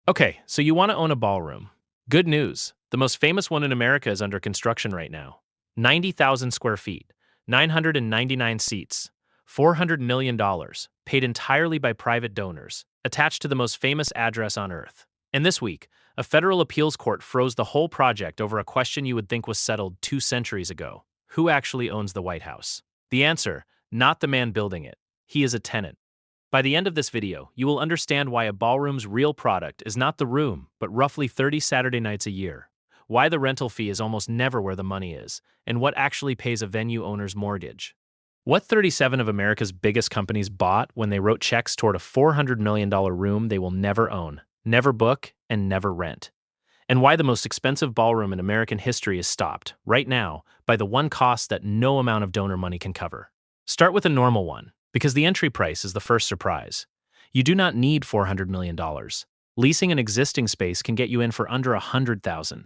Okay, so you want to own a ballroom. Good news. The most famous one in America is under construction right now. 90,000 square feet, 999 seats, $400 million, paid entirely by private donors, attached to the most famous address on Earth. And this week, a federal appeals court froze the whole project over a question you would think was settled 2 centuries ago. Who actually owns the White House? The answer, not the man building it. He is a tenant. By the end of this video, you will understand why a ballroom's real product is not the room, but roughly 30 Saturday nights a year, why the rental fee is almost never where the money is, and what actually pays a venue owner's mortgage. What 37 of America's biggest companies bought when they wrote checks toward a $400 million room they will never own, never book, and never rent. And why the most expensive ballroom in American history is stopped, right now, by the one cost that no amount of donor money can cover. Start with a normal one, because the entry price is the first surprise. You do not need $400 million. Leasing an existing space can get you in for under $100,000.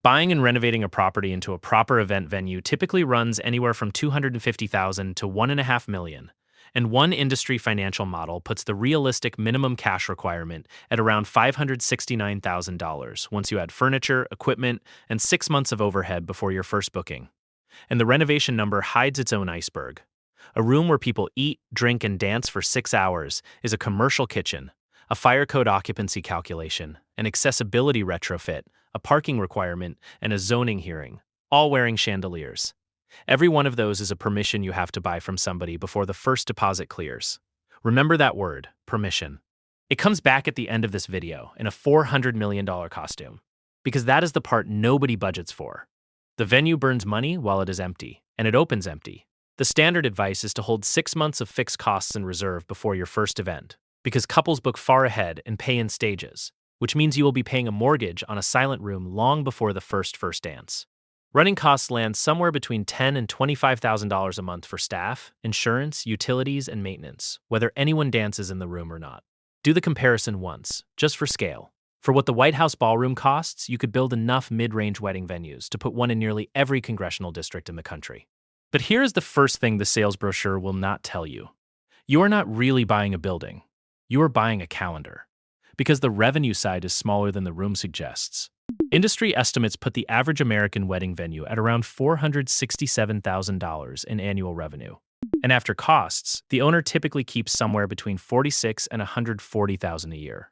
Buying and renovating a property into a proper event venue typically runs anywhere from $250,000 to $1.5 million, and one industry financial model puts the realistic minimum cash requirement at around $569,000 once you add furniture, equipment, and 6 months of overhead before your first booking. And the renovation number hides its own iceberg. A room where people eat, drink, and dance for 6 hours is a commercial kitchen, a fire code occupancy calculation, an accessibility retrofit, a parking requirement, and a zoning hearing, all wearing chandeliers. Every one of those is a permission you have to buy from somebody before the first deposit clears. Remember that word, permission. It comes back at the end of this video in a $400 million costume, because that is the part nobody budgets for. The venue burns money while it is empty, and it opens empty. The standard advice is to hold 6 months of fixed costs in reserve before your first event, because couples book far ahead and pay in stages, which means you will be paying a mortgage on a silent room long before the first dance. Running costs land somewhere between $10,000 and $25,000 a month for staff, insurance, utilities, and maintenance, whether anyone dances in the room or not. Do the comparison once, just for scale. For what the White House ballroom costs, you could build enough mid-range wedding venues to put one in nearly every congressional district in the country. But here is the first thing the sales brochure will not tell you. You are not really buying a building. You are buying a calendar. Because the revenue side is smaller than the room suggests. Industry estimates put the average American wedding venue at around $467,000 in annual revenue. And after costs, the owner typically keeps somewhere between $46,000 and $140,000 a year.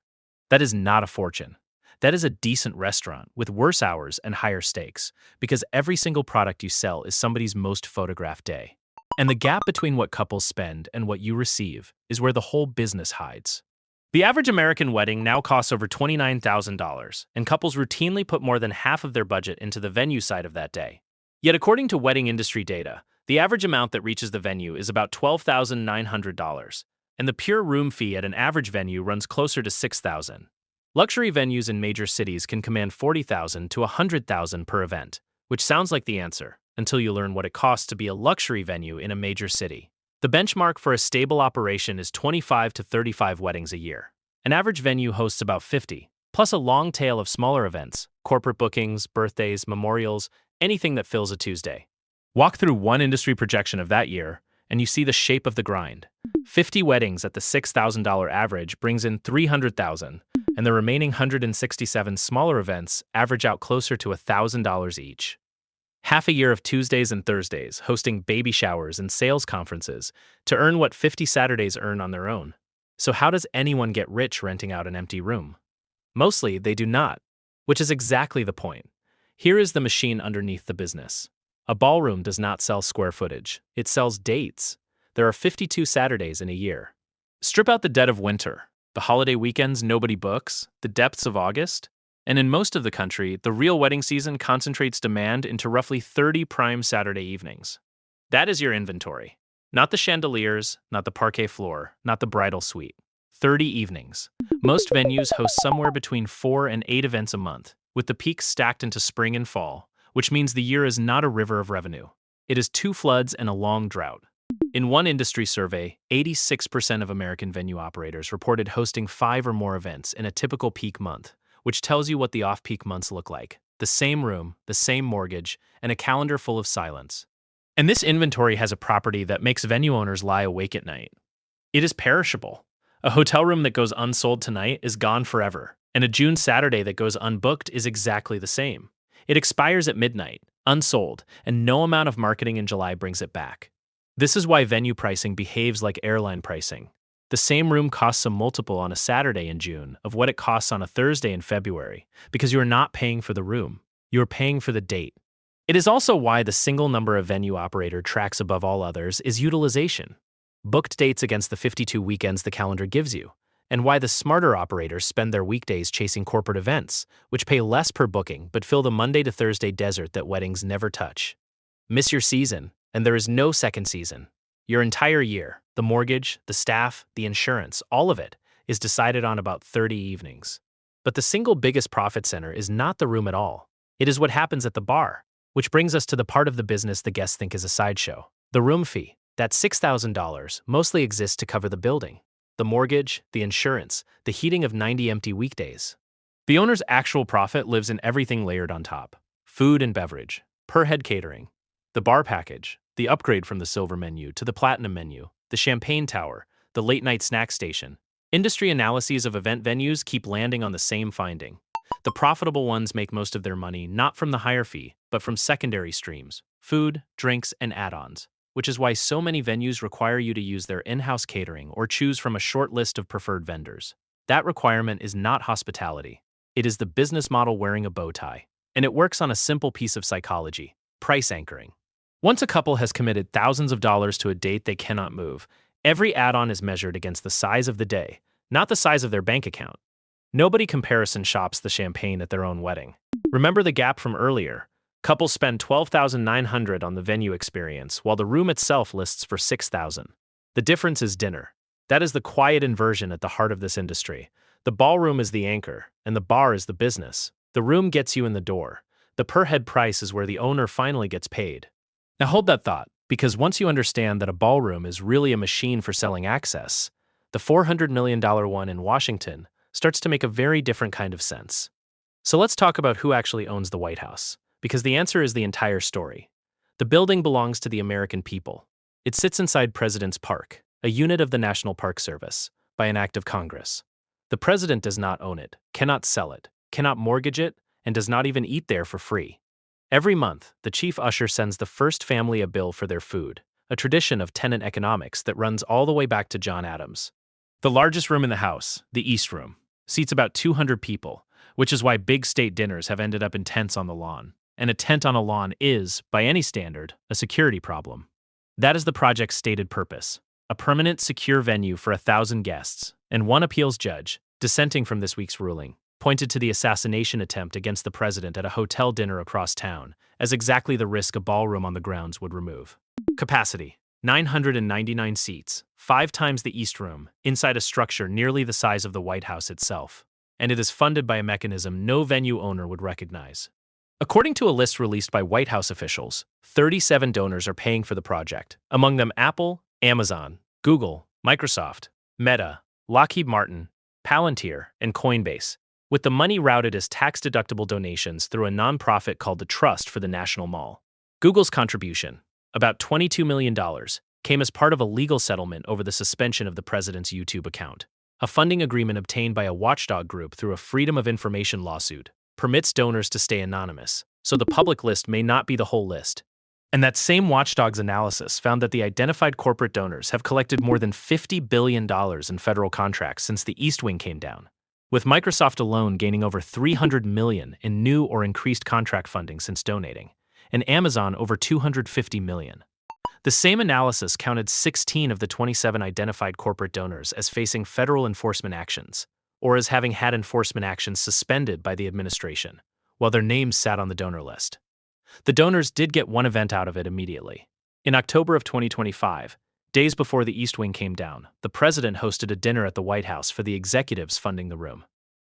That is not a fortune. That is a decent restaurant with worse hours and higher stakes, because every single product you sell is somebody's most photographed day. And the gap between what couples spend and what you receive is where the whole business hides. The average American wedding now costs over $29,000, and couples routinely put more than half of their budget into the venue side of that day. Yet according to wedding industry data, the average amount that reaches the venue is about $12,900, and the pure room fee at an average venue runs closer to $6,000. Luxury venues in major cities can command $40,000 to $100,000 per event, which sounds like the answer, until you learn what it costs to be a luxury venue in a major city. The benchmark for a stable operation is 25 to 35 weddings a year. An average venue hosts about 50, plus a long tail of smaller events, corporate bookings, birthdays, memorials, anything that fills a Tuesday. Walk through one industry projection of that year, and you see the shape of the grind. 50 weddings at the $6,000 average brings in $300,000, and the remaining 167 smaller events average out closer to $1,000 each. Half a year of Tuesdays and Thursdays hosting baby showers and sales conferences to earn what 50 Saturdays earn on their own. So how does anyone get rich renting out an empty room? Mostly, they do not, which is exactly the point. Here is the machine underneath the business. A ballroom does not sell square footage. It sells dates. There are 52 Saturdays in a year. Strip out the dead of winter, the holiday weekends nobody books, the depths of August, and in most of the country, the real wedding season concentrates demand into roughly 30 prime Saturday evenings. That is your inventory. Not the chandeliers, not the parquet floor, not the bridal suite. 30 evenings. Most venues host somewhere between 4 and 8 events a month, with the peaks stacked into spring and fall, which means the year is not a river of revenue. It is 2 floods and a long drought. In one industry survey, 86% of American venue operators reported hosting 5 or more events in a typical peak month, which tells you what the off-peak months look like. The same room, the same mortgage, and a calendar full of silence. And this inventory has a property that makes venue owners lie awake at night. It is perishable. A hotel room that goes unsold tonight is gone forever, And a June Saturday that goes unbooked is exactly the same. It expires at midnight, unsold, and no amount of marketing in July brings it back. This is why venue pricing behaves like airline pricing. The same room costs a multiple on a Saturday in June of what it costs on a Thursday in February, because you are not paying for the room, you are paying for the date. It is also why the single number a venue operator tracks above all others is utilization. Booked dates against the 52 weekends the calendar gives you, and why the smarter operators spend their weekdays chasing corporate events, which pay less per booking but fill the Monday to Thursday desert that weddings never touch. Miss your season, and there is no second season. Your entire year, the mortgage, the staff, the insurance, all of it, is decided on about 30 evenings. But the single biggest profit center is not the room at all. It is what happens at the bar, which brings us to the part of the business the guests think is a sideshow. The room fee, that $6,000, mostly exists to cover the building, the mortgage, the insurance, the heating of 90 empty weekdays. The owner's actual profit lives in everything layered on top: food and beverage, per head catering, the bar package, the upgrade from the silver menu to the platinum menu, the champagne tower, the late night snack station. Industry analyses of event venues keep landing on the same finding. The profitable ones make most of their money not from the higher fee, but from secondary streams: food, drinks, and add-ons, which is why so many venues require you to use their in-house catering or choose from a short list of preferred vendors. That requirement is not hospitality. It is the business model wearing a bow tie, and it works on a simple piece of psychology: price anchoring. Once a couple has committed thousands of dollars to a date they cannot move, every add-on is measured against the size of the day, not the size of their bank account. Nobody comparison shops the champagne at their own wedding. Remember the gap from earlier? Couples spend $12,900 on the venue experience, while the room itself lists for $6,000. The difference is dinner. That is the quiet inversion at the heart of this industry. The ballroom is the anchor, and the bar is the business. The room gets you in the door. The per-head price is where the owner finally gets paid. Now hold that thought, because once you understand that a ballroom is really a machine for selling access, the $400 million one in Washington starts to make a very different kind of sense. So let's talk about who actually owns the White House, because the answer is the entire story. The building belongs to the American people. It sits inside President's Park, a unit of the National Park Service, by an act of Congress. The president does not own it, cannot sell it, cannot mortgage it, and does not even eat there for free. Every month, the chief usher sends the first family a bill for their food, a tradition of tenant economics that runs all the way back to John Adams. The largest room in the house, the East Room, seats about 200 people, which is why big state dinners have ended up in tents on the lawn. And a tent on a lawn is, by any standard, a security problem. That is the project's stated purpose: a permanent, secure venue for 1,000 guests. And one appeals judge, dissenting from this week's ruling, pointed to the assassination attempt against the president at a hotel dinner across town as exactly the risk a ballroom on the grounds would remove. Capacity: 999 seats, 5 times the East Room, inside a structure nearly the size of the White House itself. And it is funded by a mechanism no venue owner would recognize. According to a list released by White House officials, 37 donors are paying for the project, among them Apple, Amazon, Google, Microsoft, Meta, Lockheed Martin, Palantir, and Coinbase, with the money routed as tax-deductible donations through a nonprofit called the Trust for the National Mall. Google's contribution, about $22 million, came as part of a legal settlement over the suspension of the president's YouTube account. A funding agreement obtained by a watchdog group through a Freedom of Information lawsuit permits donors to stay anonymous, so the public list may not be the whole list. And that same watchdog's analysis found that the identified corporate donors have collected more than $50 billion in federal contracts since the East Wing came down, with Microsoft alone gaining over $300 million in new or increased contract funding since donating, and Amazon over $250 million. The same analysis counted 16 of the 27 identified corporate donors as facing federal enforcement actions, or as having had enforcement actions suspended by the administration, while their names sat on the donor list. The donors did get one event out of it immediately. In October of 2025, days before the East Wing came down, the president hosted a dinner at the White House for the executives funding the room.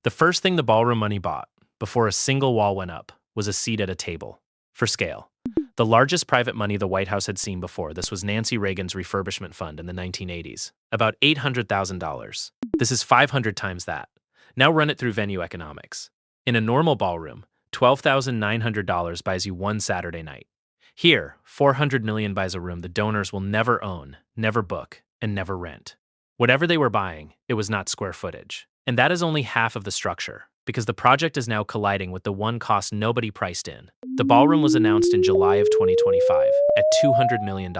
The first thing the ballroom money bought, before a single wall went up, was a seat at a table. For scale, the largest private money the White House had seen before this was Nancy Reagan's refurbishment fund in the 1980s, about $800,000. This is 500 times that. Now run it through venue economics. In a normal ballroom, $12,900 buys you one Saturday night. Here, $400 million buys a room the donors will never own, never book, and never rent. Whatever they were buying, it was not square footage. And that is only half of the structure. because the project is now colliding with the one cost nobody priced in. The ballroom was announced in July of 2025 at $200 million.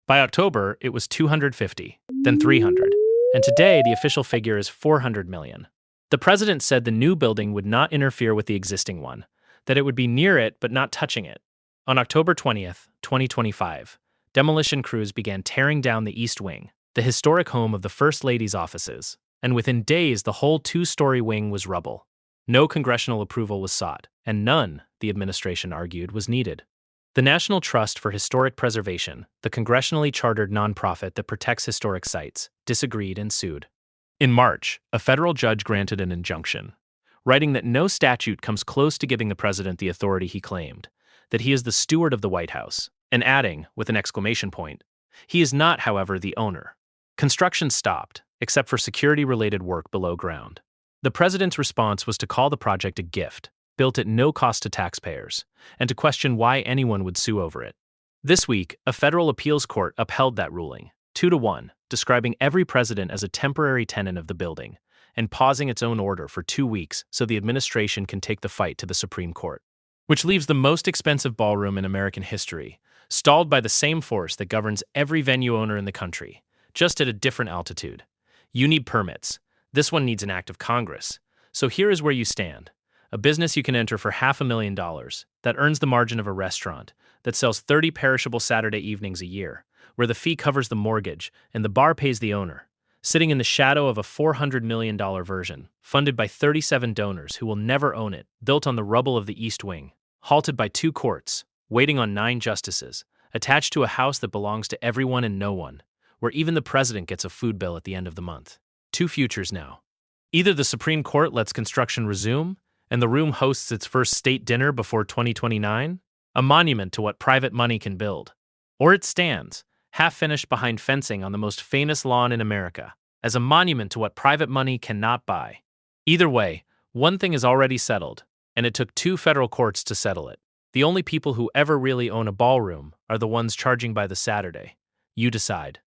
By October, it was 250, then 300, and today the official figure is 400 million. The president said the new building would not interfere with the existing one, that it would be near it but not touching it. On October 20th, 2025, demolition crews began tearing down the East Wing, the historic home of the First Lady's offices, and within days the whole two-story wing was rubble. No congressional approval was sought, and none, the administration argued, was needed. The National Trust for Historic Preservation, the congressionally chartered nonprofit that protects historic sites, disagreed and sued. In March, a federal judge granted an injunction, writing that no statute comes close to giving the president the authority he claimed, that he is the steward of the White House, and adding, with an exclamation point, he is not, however, the owner. Construction stopped, except for security-related work below ground. The president's response was to call the project a gift, built at no cost to taxpayers, and to question why anyone would sue over it. This week, a federal appeals court upheld that ruling, 2-1, describing every president as a temporary tenant of the building, and pausing its own order for 2 weeks so the administration can take the fight to the Supreme Court. Which leaves the most expensive ballroom in American history, stalled by the same force that governs every venue owner in the country, just at a different altitude. You need permits. This one needs an act of Congress. So here is where you stand. A business you can enter for $500,000 that earns the margin of a restaurant, that sells 30 perishable Saturday evenings a year, where the fee covers the mortgage and the bar pays the owner, sitting in the shadow of a $400 million version, funded by 37 donors who will never own it, built on the rubble of the East Wing, halted by 2 courts, waiting on 9 justices, attached to a house that belongs to everyone and no one, where even the president gets a food bill at the end of the month. 2 futures now. Either the Supreme Court lets construction resume, and the room hosts its first state dinner before 2029, a monument to what private money can build, or it stands, half-finished behind fencing on the most famous lawn in America, as a monument to what private money cannot buy. Either way, one thing is already settled, and it took 2 federal courts to settle it. The only people who ever really own a ballroom are the ones charging by the Saturday. You decide.